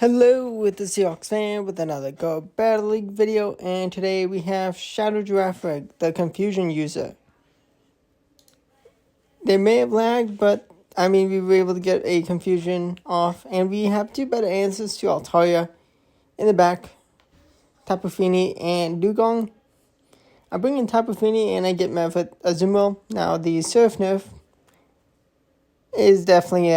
Hello, it's the Seahawks fan with another Go Battle League video, and today we have Shadow Girafarig, the Confusion user. They may have lagged, but we were able to get a Confusion off, and we have two better answers to Altaria in the back, Tapu Fini and Dugong. I bring in Tapu Fini and I get met with Azumarill. Now, the Surf nerf is definitely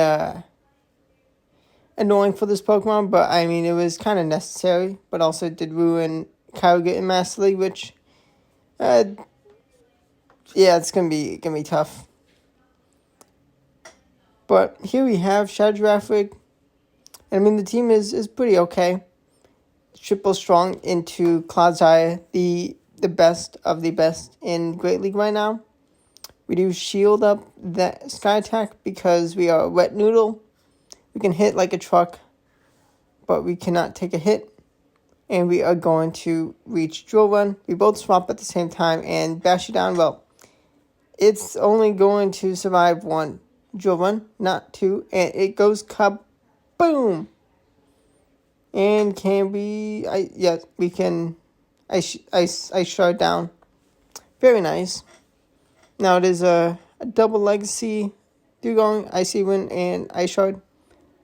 annoying for this Pokemon, but it was kind of necessary, but also did ruin Kyogre in Master League, which, it's gonna be tough. But here we have Shadow Girafarig. The team is pretty okay. Triple strong into Cloud's Eye, the best of the best in Great League right now. We do shield up the Sky Attack because we are Wet Noodle. We can hit like a truck, but we cannot take a hit. And we are going to reach Drill Run. We both swap at the same time and bash it down. Well, it's only going to survive one Drill Run, not two. And it goes kaboom. And can we... yes, we can... I shut it down. Very nice. Now it is a double Legacy Dugong, Icy Wind, and Ice Shard.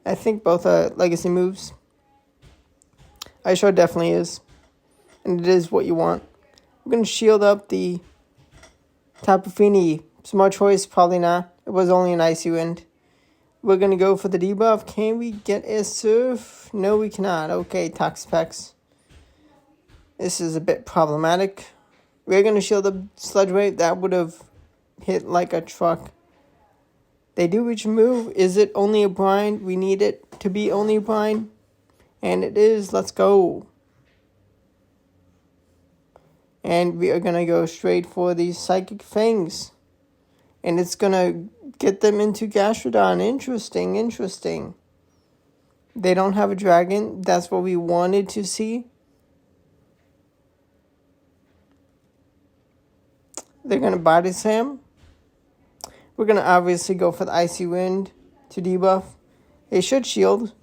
I think both are legacy moves. Ice Shard definitely is. And it is what you want. We're going to shield up the Tapu Fini. Smart choice, probably not. It was only an Icy Wind. We're going to go for the debuff. Can we get a Surf? No, we cannot. Okay, Toxapex. This is a bit problematic. We're going to shield up Sludge Wave. That would have hit like a truck. They do reach move. Is it only a blind? We need it to be only a blind. And it is. Let's go. And we are going to go straight for these Psychic Fangs. And it's going to get them into Gastrodon. Interesting. They don't have a dragon. That's what we wanted to see. They're going to Body Slam. We're going to obviously go for the Icy Wind to debuff. They should shield,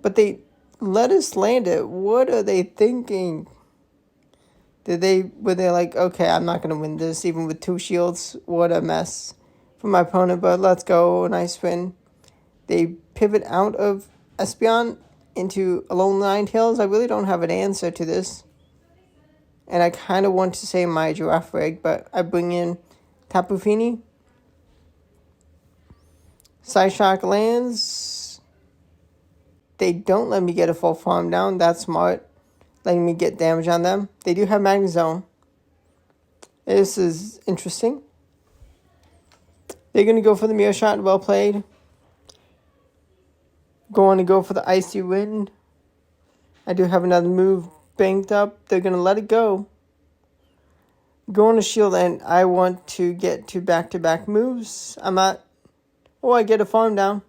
but they let us land it. What are they thinking? Were they like, okay, I'm not going to win this even with two shields? What a mess for my opponent, but let's go. Nice win. They pivot out of Espeon into Alone Ninetales. I really don't have an answer to this. And I kind of want to say my Girafarig, but I bring in Tapu Fini. Psyshock lands. They don't let me get a full farm down. That's smart. Letting me get damage on them. They do have Magnet Zone. This is interesting. They're going to go for the Mirror Shot. Well played. Going to go for the Icy Wind. I do have another move banked up. They're going to let it go. Going to shield, and I want to get to back-to-back moves. I'm not... Oh, I get a farm down.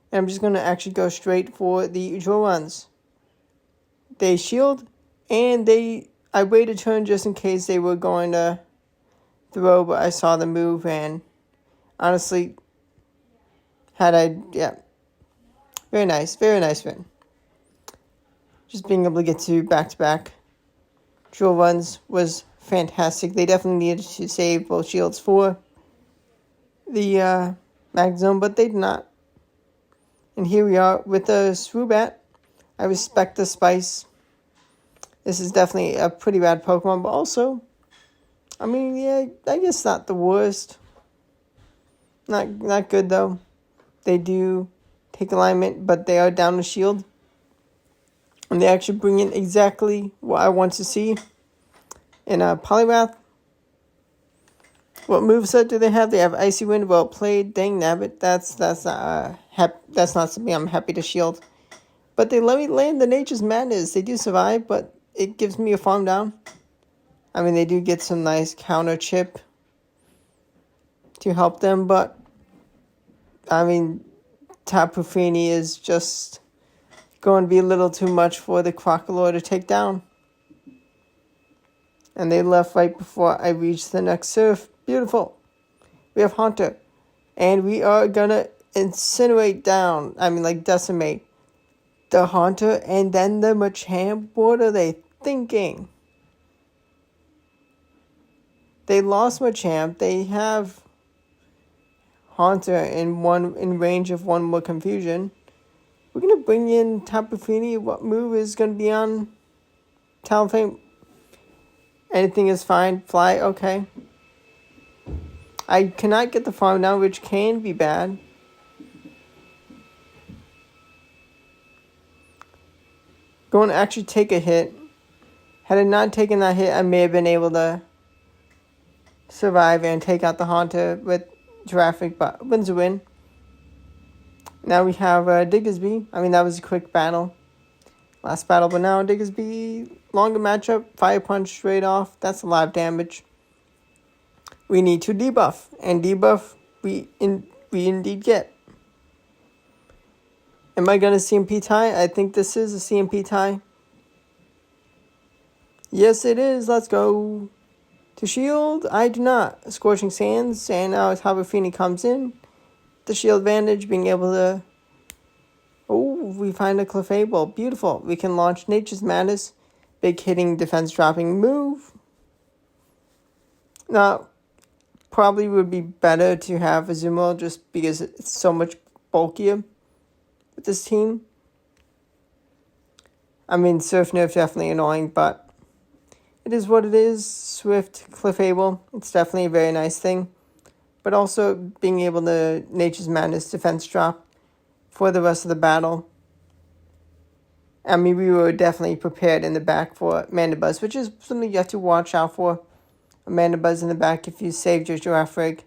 And I'm just going to actually go straight for the drill runs. They shield, and I waited a turn just in case they were going to throw, but I saw the move, and honestly, very nice win. Just being able to get to back-to-back drill runs was fantastic. They definitely needed to save both shields for the Mag Zone, but they did not. And here we are with the Swoobat. I respect the Spice. This is definitely a pretty bad Pokemon, but also, I guess not the worst. Not good, though. They do take alignment, but they are down to shield. And they actually bring in exactly what I want to see in a Poliwrath. What moveset do they have? They have Icy Wind. Well played. Dang nabbit. That's not something I'm happy to shield. But they let me land the Nature's Madness. They do survive, but it gives me a farm down. They do get some nice counter chip to help them, but Tapu Fini is just going to be a little too much for the Crocodile to take down. And they left right before I reached the next surf. Beautiful. We have Haunter. And we are going to incinerate down. Decimate the Haunter and then the Machamp. What are they thinking? They lost Machamp. They have Haunter in range of one more Confusion. We're gonna bring in Tapu Fini. What move is gonna be on Talonflame? Anything is fine. Fly, okay. I cannot get the farm down, which can be bad. Going to actually take a hit. Had I not taken that hit, I may have been able to survive and take out the Haunter with Girafarig, but win's a win. Now we have Diggersby. I mean, that was a quick battle. Last battle, but now Diggersby, longer matchup, Fire Punch straight off. That's a lot of damage. We need to debuff, and debuff we indeed get. Am I going to CMP tie? I think this is a CMP tie. Yes, it is. Let's go. To shield, I do not. Scorching Sands, and now Tapu Fini comes in. The shield advantage, being able to... Oh, we find a Clefable. Beautiful. We can launch Nature's Madness. Big hitting, defense dropping move. Now, probably would be better to have Azumarill just because it's so much bulkier with this team. I mean, Surf Nerf definitely annoying, but it is what it is. Swift, Clefable, it's definitely a very nice thing. But also being able to Nature's Madness defense drop for the rest of the battle. I mean, we were definitely prepared in the back for Mandibuzz, which is something you have to watch out for. A Mandibuzz in the back, if you saved your Girafarig,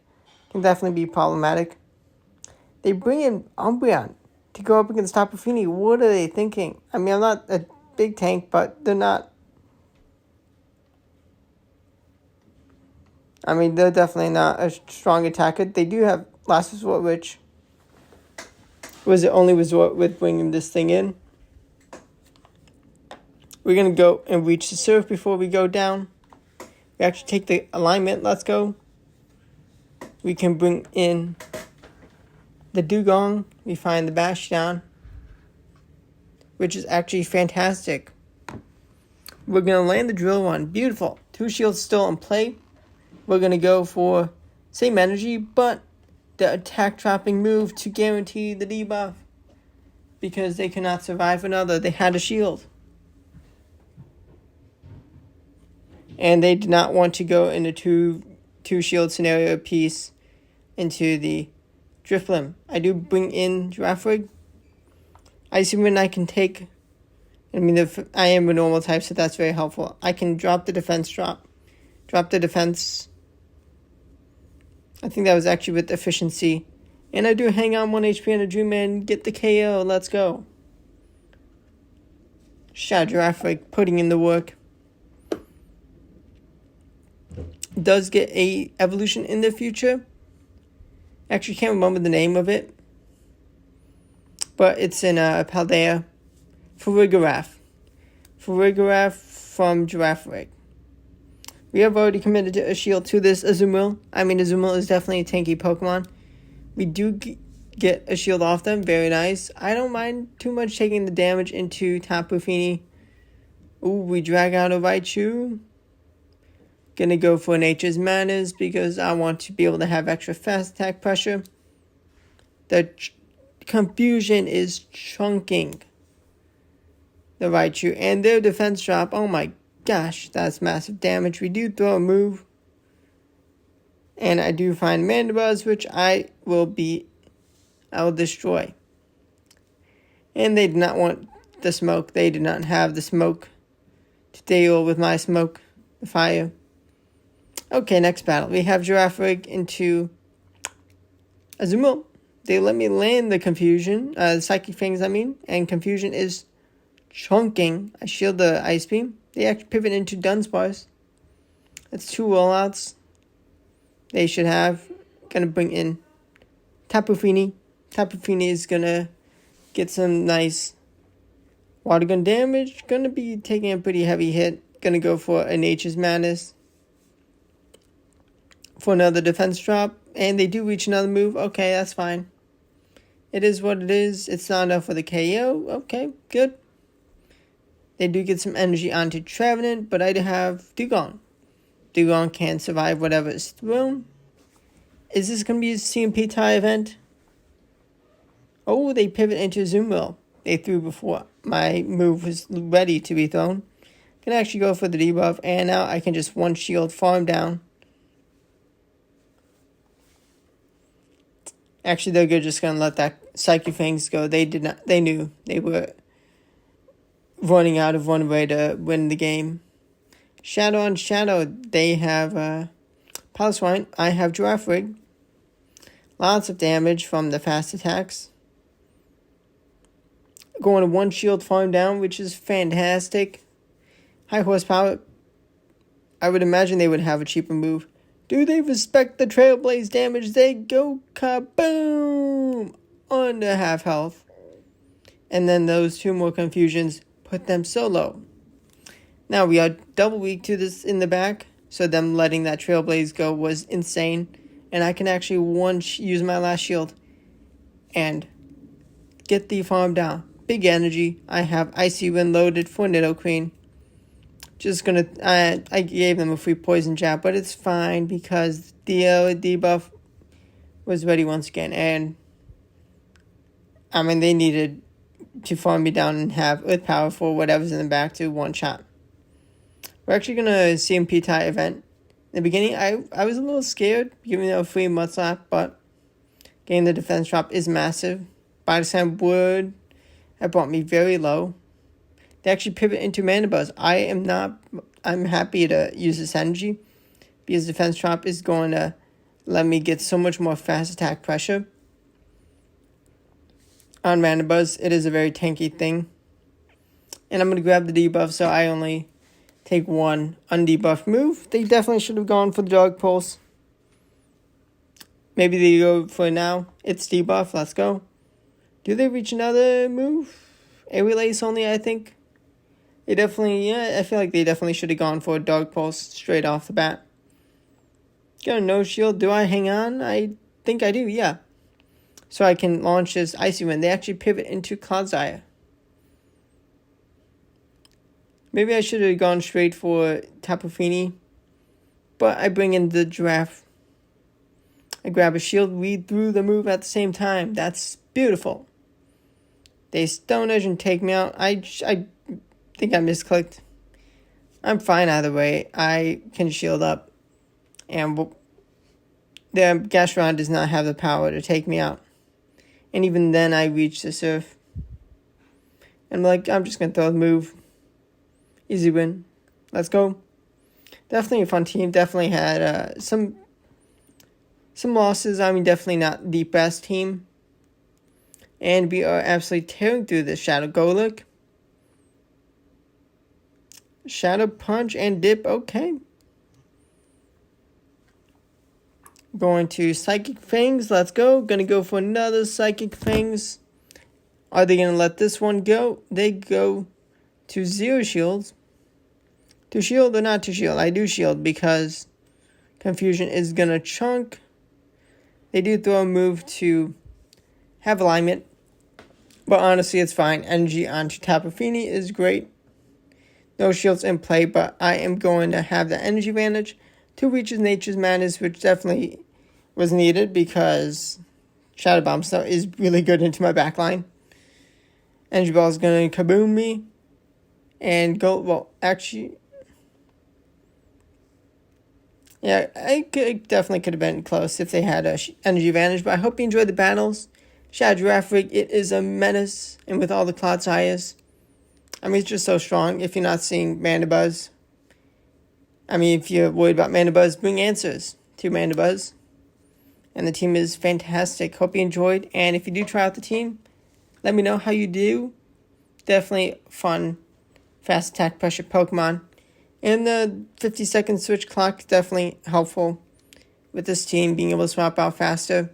can definitely be problematic. They bring in Umbreon to go up against Tapu Fini. What are they thinking? I mean, I'm not a big tank, but they're not... I mean, they're definitely not a strong attacker. They do have Last Resort, which was the only resort with bringing this thing in. We're going to go and reach the surf before we go down. We actually take the alignment. Let's go. We can bring in the Dugong. We find the Bastion, which is actually fantastic. We're going to land the Drill One. Beautiful. 2 shields still in play. We're going to go for same energy, but the attack dropping move to guarantee the debuff. Because they cannot survive another. They had a shield. And they did not want to go into two shield scenario apiece into the Drifblim. I do bring in Girafarig. I assume when I can take... I mean, I am a normal type, so that's very helpful. I can drop the defense drop. Drop the defense. I think that was actually with efficiency. And I do hang on 1 HP on a Dream and get the KO. Let's go. Shout out Girafarig putting in the work. Does get a evolution in the future. Actually, can't remember the name of it. But it's in Paldea. Farigiraf from Girafarig. We have already committed to a shield to this Azumarill. I mean, Azumarill is definitely a tanky Pokemon. We do get a shield off them. Very nice. I don't mind too much taking the damage into Tapu Fini. Ooh, we drag out a Raichu. Gonna go for Nature's Madness because I want to be able to have extra fast attack pressure. The Confusion is chunking the Raichu. And their defense drop, oh my gosh, that's massive damage. We do throw a move. And I do find Mandibuzz, which I will destroy. And they did not want the smoke. They did not have the smoke to deal with my smoke, the fire. Okay, next battle. We have Girafarig into Azumarill. They let me land the Confusion, Psychic Fangs, and Confusion is chunking. I shield the Ice Beam. They actually pivot into Dunsparce. That's 2 rollouts. They should have. Gonna bring in Tapu Fini. Tapu Fini is gonna get some nice water gun damage. Gonna be taking a pretty heavy hit. Gonna go for a Nature's Madness for another defense drop. And they do reach another move. Okay, that's fine. It is what it is. It's not enough for the KO. Okay, good. They do get some energy onto Trevenant, but I do have Dugong. Dugong can survive whatever is thrown. Is this going to be a CMP tie event? Oh, they pivot into Zoomwell. They threw before my move was ready to be thrown. Can actually go for the debuff, and now I can just one shield farm down. Actually, they're just gonna let that Psychic Fangs go. They did not. They knew they were running out of one way to win the game. Shadow on Shadow. They have Piloswine. I have Girafarig. Lots of damage from the fast attacks. Going to one shield farm down, which is fantastic. High horsepower. I would imagine they would have a cheaper move. Do they respect the Trailblaze damage? They go kaboom! Under half health. And then those two more confusions put them so low. Now we are double weak to this in the back. So them letting that Trailblaze go was insane. And I can actually use my last shield. And get the farm down. Big energy. I have Icy Wind loaded for Nidoqueen. Just gonna, I gave them a free poison jab, but it's fine because the debuff was ready once again. And, I mean, they needed to farm me down and have Earth Power for whatever's in the back to one shot. We're actually gonna CMP tie event. In the beginning, I was a little scared, giving them a free Mudslap, but getting the defense drop is massive. By the time would have brought me very low. They actually pivot into Mana Buzz. I'm happy to use this energy because defense drop is going to let me get so much more fast attack pressure. On Mana Buzz, it is a very tanky thing. And I'm going to grab the debuff, so I only take one undebuffed move. They definitely should have gone for the Dog Pulse. Maybe they go for now. It's debuff. Let's go. Do they reach another move? A Relays only, I think. They definitely, I feel like they definitely should have gone for a Dog Pulse straight off the bat. Got a no shield. Do I hang on? I think I do, yeah. So I can launch this Icy Wind. They actually pivot into Clodsire. Maybe I should have gone straight for Tapu Fini. But I bring in the Giraffe. I grab a shield, read through the move at the same time. That's beautiful. They Stone Edge and take me out. I think I misclicked. I'm fine either way. I can shield up. And the Gastrodon does not have the power to take me out. And even then I reach the surf. And I'm just going to throw the move. Easy win. Let's go. Definitely a fun team. Definitely had some losses. I mean, definitely not the best team. And we are absolutely tearing through this Shadow Golurk. Shadow Punch and Dip, okay. Going to Psychic Fangs, let's go. Gonna go for another Psychic Fangs. Are they gonna let this one go? They go to 0 shields. To shield or not to shield? I do shield because Confusion is gonna chunk. They do throw a move to have alignment. But honestly, it's fine. Energy onto Tapu Fini is great. No shields in play, but I am going to have the energy advantage to reach Nature's Madness, which definitely was needed because Shadow Bomb Snow is really good into my backline. Energy Ball is going to kaboom me. And go, well, actually, yeah, definitely could have been close if they had a energy advantage, but I hope you enjoyed the battles. Shadow Girafarig, it is a menace, and with all the Clodsires, I mean, it's just so strong. If you're not seeing Mana Buzz, I mean, if you're worried about Mana Buzz, bring answers to Mana Buzz. And the team is fantastic. Hope you enjoyed. And if you do try out the team, let me know how you do. Definitely fun, fast attack pressure Pokemon. And the 50-second switch clock is definitely helpful with this team being able to swap out faster.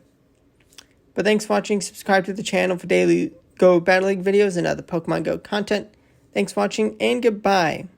But thanks for watching. Subscribe to the channel for daily Go Battle League videos and other Pokemon Go content. Thanks for watching, and goodbye.